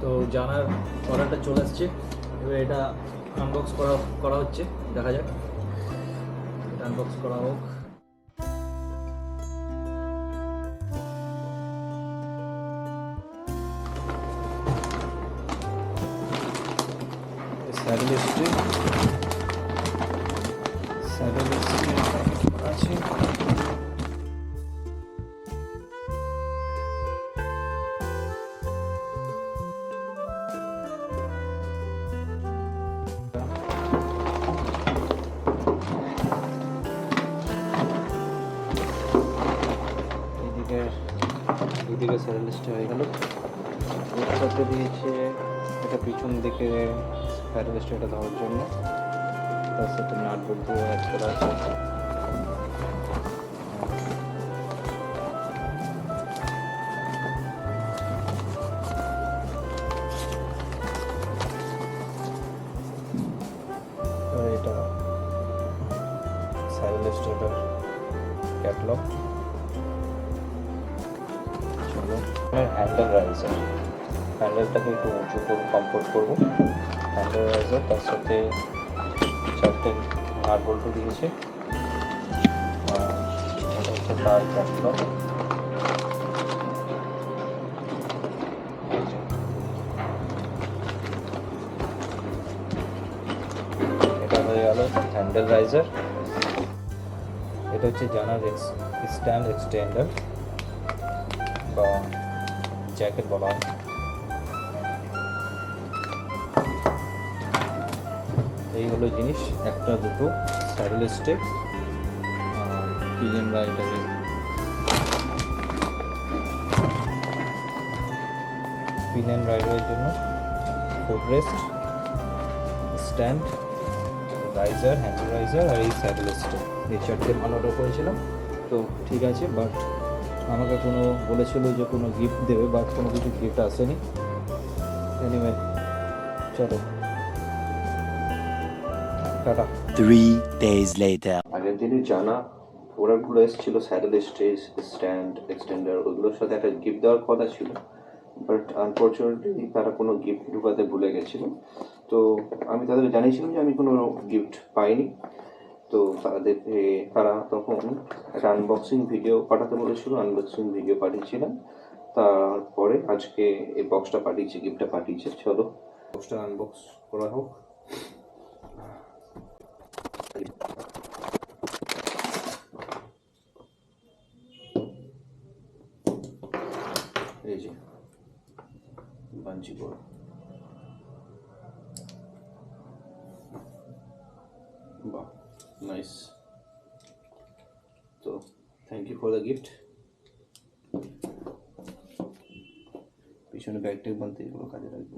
তো জানার অর্ডারটা চলে আসছে, এবার এটা আনবক্স করা হচ্ছে, দেখা যাক এটা আনবক্স করা হোক। স্যাডেল স্ট্রিপ আছে, এদিকে স্যাডেল স্ট্রিপ হয়ে গেল। এর সাথে দিয়েছে এটা পিছন দিকে স্যাডেল স্ট্রিপটা ধরার জন্য, তার সাথে নাট বল্টু অ্যাড করা আছে। এটা স্যাডেল স্ট্রিপের ক্যাটলগ। চলো, হ্যান্ডেল রাইজার, হ্যান্ডেলটাকে একটু উঁচু করে কমফোর্ট করবো। হ্যান্ডেল রাইজার, তার সাথে 4টে নাট বল্টু দিয়েছে। এটা হচ্ছে তার ক্যাটলগ। এটা হয়ে গেল হ্যান্ডেল রাইজার। এটা হচ্ছে জানার স্ট্যান্ড এক্সটেন্ডার বা জ্যাকেট বলা হয়। এই হলো জিনিস, একটা দুটো স্যাডেল স্টেপ, পিজন রাইডারের পিন অ্যান্ড রাইডারের জন্য footrest, stand, riser, handle riser আর এই স্যাডেল স্টেপ। এই 4টে মাল অর্ডার করেছিলাম। তো ঠিক আছে, বাট আমাকে বলেছিল যে কোনো গিফট দেবে, বাট কোনো কিছু গিফট আসেনি। এনিওয়ে, চলো টাটা। 3 days later. আগের দিনই জানা প্রোডাক্টগুলো এসেছিল, স্যাডেল স্ট্যান্ড এক্সটেন্ডার, ওগুলোর সাথে একটা গিফট দেওয়ার কথা ছিল, বাট আনফর্চুনেটলি তারা কোনো গিফট ঢুকাতে ভুলে গেছিল। তো আমি তাদেরকে জানিয়েছিলাম যে আমি কোনো গিফট পাইনি। তো তারা তখন একটা আনবক্সিং ভিডিও পাঠাতে বলেছিল, আনবক্সিং ভিডিও পাঠিয়েছিলাম। তারপরে আজকে এই বক্সটা পাঠিয়েছে, গিফটটা পাঠিয়েছে। চলো বক্সটা আনবক্স করা হোক। এই যে বাঞ্চি করা, বাহ, নাইস। তো thank you for the gift. পিছনে ব্যাগ ট্যাগ বানতে এগুলো কাজে লাগবে।